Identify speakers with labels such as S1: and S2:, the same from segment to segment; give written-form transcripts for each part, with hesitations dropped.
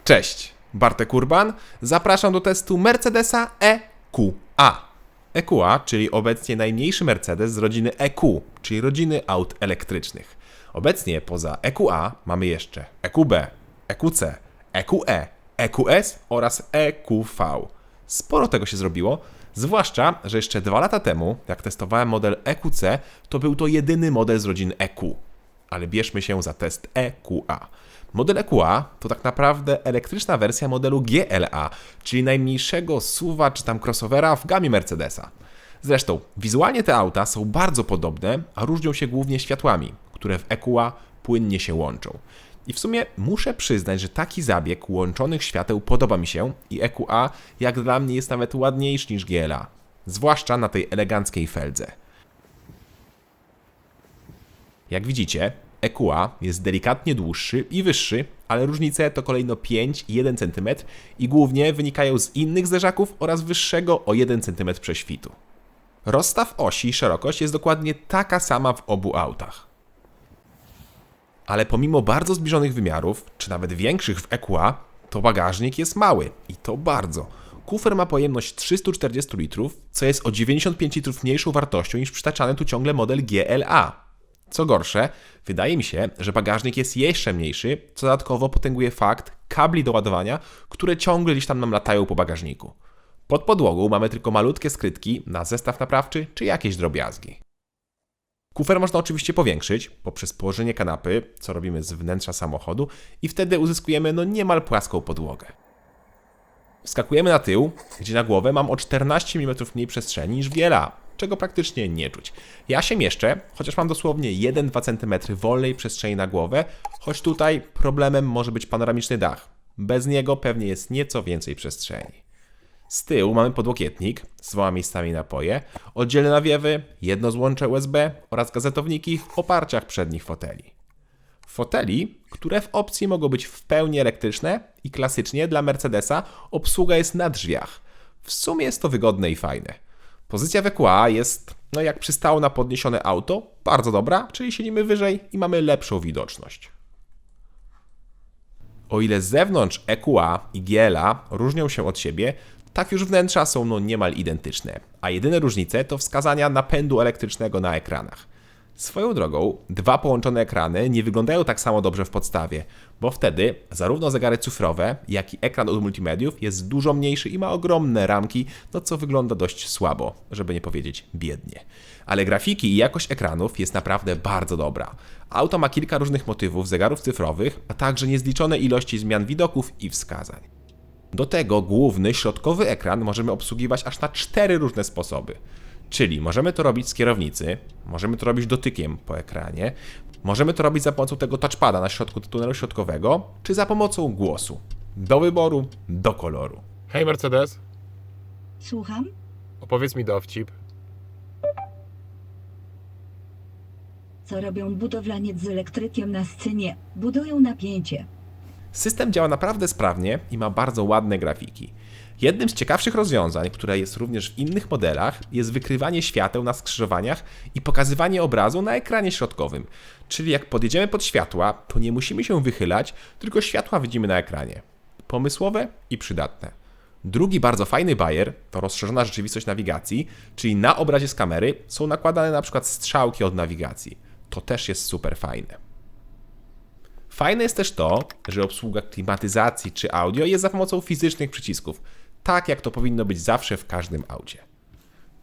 S1: Cześć, Bartek Urban. Zapraszam do testu Mercedesa EQA. EQA, czyli obecnie najmniejszy Mercedes z rodziny EQ, czyli rodziny aut elektrycznych. Obecnie poza EQA mamy jeszcze EQB, EQC, EQE, EQS oraz EQV. Sporo tego się zrobiło, zwłaszcza, że jeszcze 2 lata temu, jak testowałem model EQC, to był to jedyny model z rodziny EQ. Ale bierzmy się za test EQA. Model EQA to tak naprawdę elektryczna wersja modelu GLA, czyli najmniejszego SUV-a czy tam crossovera w gamie Mercedesa. Zresztą wizualnie te auta są bardzo podobne, a różnią się głównie światłami, które w EQA płynnie się łączą. I w sumie muszę przyznać, że taki zabieg łączonych świateł podoba mi się i EQA jak dla mnie jest nawet ładniejszy niż GLA, zwłaszcza na tej eleganckiej feldze. Jak widzicie, EQA jest delikatnie dłuższy i wyższy, ale różnice to kolejno 5 i 1 cm i głównie wynikają z innych zderzaków oraz wyższego o 1 cm prześwitu. Rozstaw osi i szerokość jest dokładnie taka sama w obu autach. Ale pomimo bardzo zbliżonych wymiarów, czy nawet większych w EQA, to bagażnik jest mały i to bardzo. Kufer ma pojemność 340 litrów, co jest o 95 litrów mniejszą wartością niż przytaczany tu ciągle model GLA. Co gorsze, wydaje mi się, że bagażnik jest jeszcze mniejszy, co dodatkowo potęguje fakt kabli do ładowania, które ciągle gdzieś tam nam latają po bagażniku. Pod podłogą mamy tylko malutkie skrytki na zestaw naprawczy czy jakieś drobiazgi. Kufer można oczywiście powiększyć poprzez położenie kanapy, co robimy z wnętrza samochodu i wtedy uzyskujemy niemal płaską podłogę. Wskakujemy na tył, gdzie na głowę mam o 14 mm mniej przestrzeni niż w GLA, czego praktycznie nie czuć. Ja się mieszczę, chociaż mam dosłownie 1-2 cm wolnej przestrzeni na głowę, choć tutaj problemem może być panoramiczny dach. Bez niego pewnie jest nieco więcej przestrzeni. Z tyłu mamy podłokietnik z 2 miejscami na napoje, oddzielne nawiewy, jedno złącze USB oraz gazetowniki w oparciach przednich foteli. Foteli, które w opcji mogą być w pełni elektryczne i klasycznie dla Mercedesa obsługa jest na drzwiach. W sumie jest to wygodne i fajne. Pozycja w EQA jest, jak przystało na podniesione auto, bardzo dobra, czyli siedzimy wyżej i mamy lepszą widoczność. O ile z zewnątrz EQA i GLA różnią się od siebie, tak już wnętrza są niemal identyczne, a jedyne różnice to wskazania napędu elektrycznego na ekranach. Swoją drogą, 2 połączone ekrany nie wyglądają tak samo dobrze w podstawie, bo wtedy zarówno zegary cyfrowe, jak i ekran od multimediów jest dużo mniejszy i ma ogromne ramki, co wygląda dość słabo, żeby nie powiedzieć biednie. Ale grafiki i jakość ekranów jest naprawdę bardzo dobra. Auto ma kilka różnych motywów zegarów cyfrowych, a także niezliczone ilości zmian widoków i wskazań. Do tego główny, środkowy ekran możemy obsługiwać aż na 4 różne sposoby. Czyli możemy to robić z kierownicy, możemy to robić dotykiem po ekranie, możemy to robić za pomocą tego touchpada na środku tunelu środkowego, czy za pomocą głosu. Do wyboru, do koloru.
S2: Hej Mercedes,
S3: Słucham?
S2: opowiedz mi dowcip.
S3: Co robią budowlaniec z elektrykiem na scenie? Budują napięcie.
S1: System działa naprawdę sprawnie i ma bardzo ładne grafiki. Jednym z ciekawszych rozwiązań, które jest również w innych modelach, jest wykrywanie świateł na skrzyżowaniach i pokazywanie obrazu na ekranie środkowym. Czyli jak podjedziemy pod światła, to nie musimy się wychylać, tylko światła widzimy na ekranie. Pomysłowe i przydatne. Drugi bardzo fajny bajer to rozszerzona rzeczywistość nawigacji, czyli na obrazie z kamery są nakładane na przykład strzałki od nawigacji. To też jest super fajne. Fajne jest też to, że obsługa klimatyzacji czy audio jest za pomocą fizycznych przycisków, tak jak to powinno być zawsze w każdym aucie.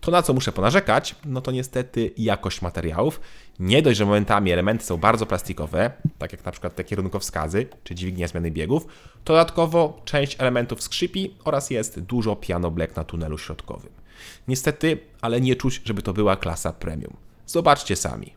S1: To, na co muszę ponarzekać, to niestety jakość materiałów. Nie dość, że momentami elementy są bardzo plastikowe, tak jak na przykład te kierunkowskazy czy dźwignia zmiany biegów, to dodatkowo część elementów skrzypi oraz jest dużo piano black na tunelu środkowym. Niestety, ale nie czuć, żeby to była klasa premium. Zobaczcie sami.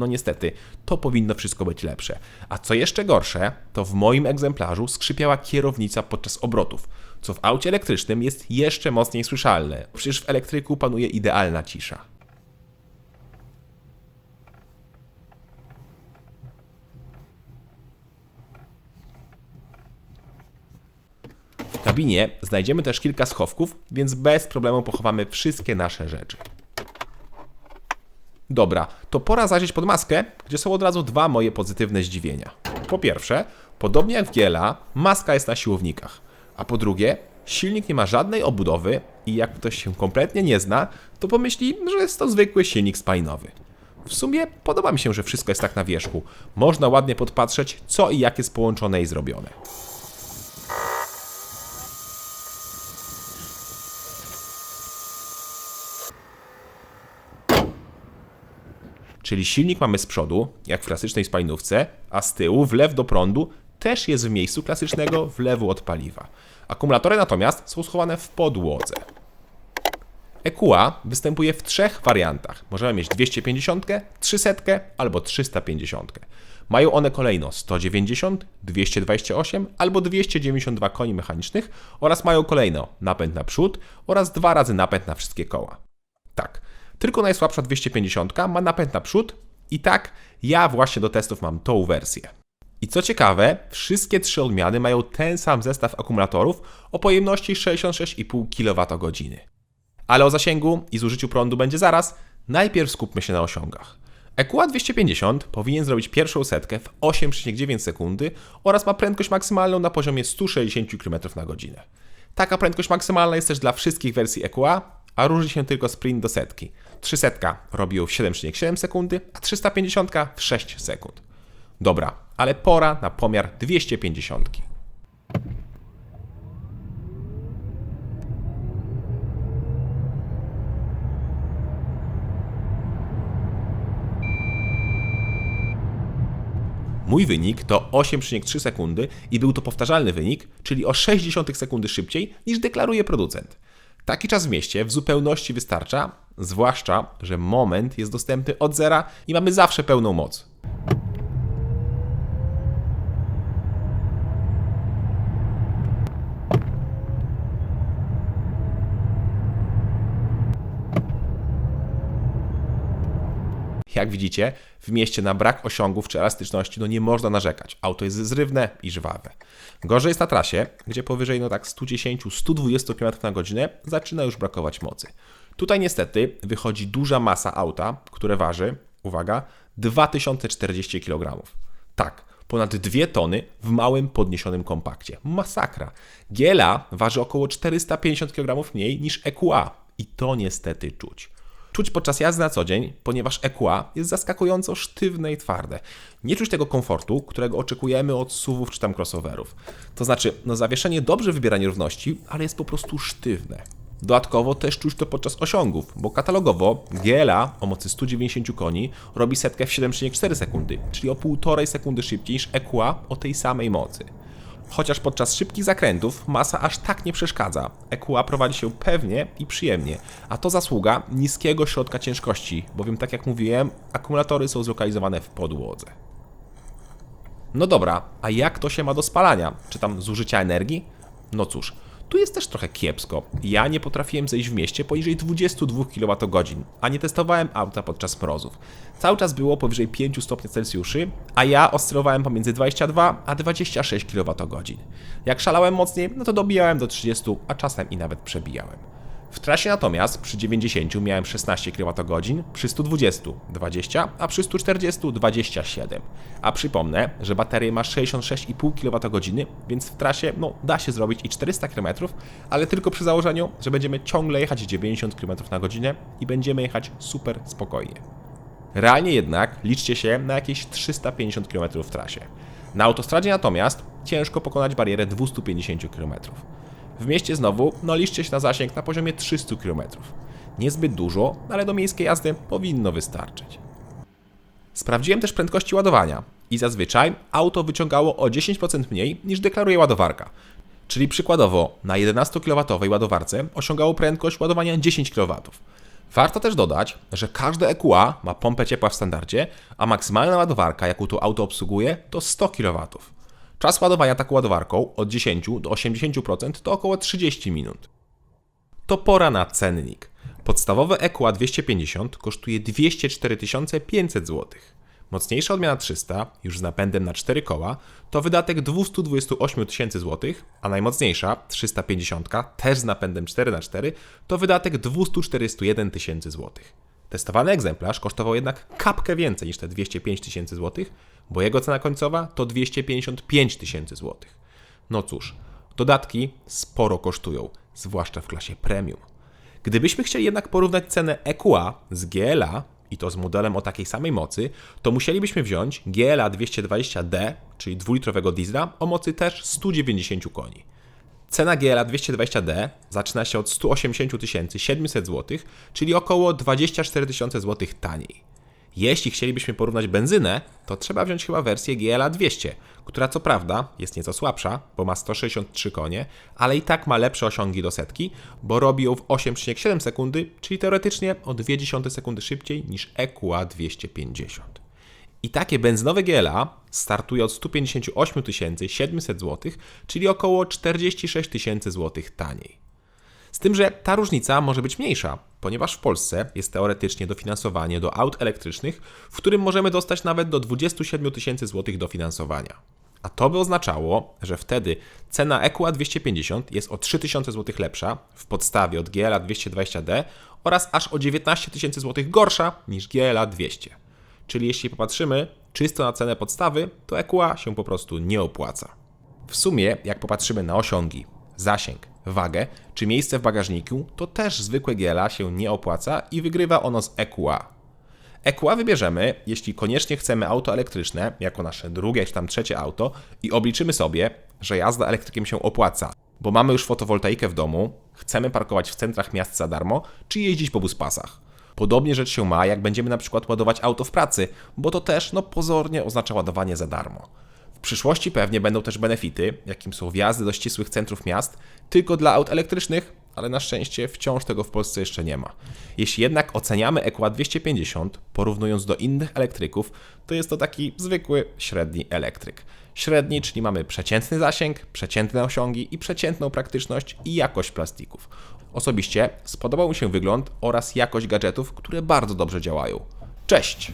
S1: No niestety, to powinno wszystko być lepsze. A co jeszcze gorsze, to w moim egzemplarzu skrzypiała kierownica podczas obrotów, co w aucie elektrycznym jest jeszcze mocniej słyszalne. Przecież w elektryku panuje idealna cisza. W kabinie znajdziemy też kilka schowków, więc bez problemu pochowamy wszystkie nasze rzeczy. Dobra, to pora zajrzeć pod maskę, gdzie są od razu dwa moje pozytywne zdziwienia. Po pierwsze, podobnie jak w GLA, maska jest na siłownikach. A po drugie, silnik nie ma żadnej obudowy i jak ktoś się kompletnie nie zna, to pomyśli, że jest to zwykły silnik spalinowy. W sumie podoba mi się, że wszystko jest tak na wierzchu. Można ładnie podpatrzeć, co i jak jest połączone i zrobione. Czyli silnik mamy z przodu, jak w klasycznej spalinówce, a z tyłu wlew do prądu też jest w miejscu klasycznego wlewu od paliwa. Akumulatory natomiast są schowane w podłodze. EQA występuje w trzech wariantach. Możemy mieć 250, 300 albo 350. Mają one kolejno 190, 228 albo 292 koni mechanicznych oraz mają kolejno napęd na przód oraz 2 razy napęd na wszystkie koła. Tak, tylko najsłabsza 250 ma napęd na przód i tak, ja właśnie do testów mam tą wersję. I co ciekawe, wszystkie trzy odmiany mają ten sam zestaw akumulatorów o pojemności 66,5 kWh. Ale o zasięgu i zużyciu prądu będzie zaraz, najpierw skupmy się na osiągach. EQA 250 powinien zrobić pierwszą setkę w 8,9 sekundy oraz ma prędkość maksymalną na poziomie 160 km/h. Taka prędkość maksymalna jest też dla wszystkich wersji EQA, a różni się tylko sprint do setki. 300 robi ją w 7,7 sekundy, a 350 w 6 sekund. Dobra, ale pora na pomiar 250. Mój wynik to 8,3 sekundy i był to powtarzalny wynik, czyli o 0,6 sekundy szybciej niż deklaruje producent. Taki czas w mieście w zupełności wystarcza, zwłaszcza, że moment jest dostępny od zera i mamy zawsze pełną moc. Jak widzicie, w mieście na brak osiągów czy elastyczności nie można narzekać. Auto jest zrywne i żwawe. Gorzej jest na trasie, gdzie powyżej 110-120 km/h zaczyna już brakować mocy. Tutaj niestety wychodzi duża masa auta, które waży, uwaga, 2040 kg. Tak, ponad 2 tony w małym podniesionym kompakcie. Masakra. GLA waży około 450 kg mniej niż EQA i to niestety czuć. Czuć podczas jazdy na co dzień, ponieważ EQA jest zaskakująco sztywne i twarde. Nie czuć tego komfortu, którego oczekujemy od SUV-ów czy tam crossoverów. To znaczy, zawieszenie dobrze wybiera nierówności, ale jest po prostu sztywne. Dodatkowo też czuć to podczas osiągów, bo katalogowo GLA o mocy 190 koni robi setkę w 7,4 sekundy, czyli o 1,5 sekundy szybciej niż EQA o tej samej mocy. Chociaż podczas szybkich zakrętów masa aż tak nie przeszkadza. EQA prowadzi się pewnie i przyjemnie, a to zasługa niskiego środka ciężkości, bowiem tak jak mówiłem, akumulatory są zlokalizowane w podłodze. No dobra, a jak to się ma do spalania? Czy tam zużycia energii? No cóż, tu jest też trochę kiepsko. Ja nie potrafiłem zejść w mieście poniżej 22 kWh, a nie testowałem auta podczas mrozów. Cały czas było powyżej 5 stopni Celsjusza, a ja oscylowałem pomiędzy 22 a 26 kWh. Jak szalałem mocniej, to dobijałem do 30, a czasem i nawet przebijałem. W trasie natomiast przy 90 miałem 16 kWh, przy 120 20, a przy 140 27. A przypomnę, że bateria ma 66,5 kWh, więc w trasie da się zrobić i 400 km, ale tylko przy założeniu, że będziemy ciągle jechać 90 km/h i będziemy jechać super spokojnie. Realnie jednak liczcie się na jakieś 350 km w trasie. Na autostradzie natomiast ciężko pokonać barierę 250 km. W mieście znowu liczcie się na zasięg na poziomie 300 km. Niezbyt dużo, ale do miejskiej jazdy powinno wystarczyć. Sprawdziłem też prędkości ładowania i zazwyczaj auto wyciągało o 10% mniej niż deklaruje ładowarka. Czyli przykładowo na 11 kW ładowarce osiągało prędkość ładowania 10 kW. Warto też dodać, że każde EQA ma pompę ciepła w standardzie, a maksymalna ładowarka, jaką to auto obsługuje, to 100 kW. Czas ładowania taką ładowarką od 10 do 80% to około 30 minut. To pora na cennik. Podstawowe EQA 250 kosztuje 204 500 zł. Mocniejsza odmiana 300, już z napędem na 4 koła, to wydatek 228 000 zł, a najmocniejsza 350, też z napędem 4x4, to wydatek 241 000 zł. Testowany egzemplarz kosztował jednak kapkę więcej niż te 205 000 zł, bo jego cena końcowa to 255 000 zł. No cóż, dodatki sporo kosztują, zwłaszcza w klasie premium. Gdybyśmy chcieli jednak porównać cenę EQA z GLA, i to z modelem o takiej samej mocy, to musielibyśmy wziąć GLA 220D, czyli dwulitrowego diesla o mocy też 190 koni. Cena GLA 220D zaczyna się od 180 700 zł, czyli około 24 000 zł taniej. Jeśli chcielibyśmy porównać benzynę, to trzeba wziąć chyba wersję GLA 200, która co prawda jest nieco słabsza, bo ma 163 konie, ale i tak ma lepsze osiągi do setki, bo robi ją w 8,7 sekundy, czyli teoretycznie o 0,2 sekundy szybciej niż EQA 250. I takie benzynowe GLA startuje od 158 700 zł, czyli około 46 000 zł taniej. Z tym, że ta różnica może być mniejsza, ponieważ w Polsce jest teoretycznie dofinansowanie do aut elektrycznych, w którym możemy dostać nawet do 27 000 zł dofinansowania. A to by oznaczało, że wtedy cena EQA 250 jest o 3000 zł lepsza w podstawie od GLA 220D oraz aż o 19 000 zł gorsza niż GLA 200. Czyli jeśli popatrzymy czysto na cenę podstawy, to EQA się po prostu nie opłaca. W sumie, jak popatrzymy na osiągi, zasięg, wagę czy miejsce w bagażniku, to też zwykłe GLA się nie opłaca i wygrywa ono z EQA. EQA wybierzemy, jeśli koniecznie chcemy auto elektryczne, jako nasze drugie czy tam trzecie auto i obliczymy sobie, że jazda elektrykiem się opłaca, bo mamy już fotowoltaikę w domu, chcemy parkować w centrach miast za darmo, czy jeździć po buspasach. Podobnie rzecz się ma, jak będziemy na przykład ładować auto w pracy, bo to też pozornie oznacza ładowanie za darmo. W przyszłości pewnie będą też benefity, jakim są wjazdy do ścisłych centrów miast, tylko dla aut elektrycznych, ale na szczęście wciąż tego w Polsce jeszcze nie ma. Jeśli jednak oceniamy EQA 250, porównując do innych elektryków, to jest to taki zwykły, średni elektryk. Średni, czyli mamy przeciętny zasięg, przeciętne osiągi i przeciętną praktyczność i jakość plastików. Osobiście spodobał mi się wygląd oraz jakość gadżetów, które bardzo dobrze działają. Cześć!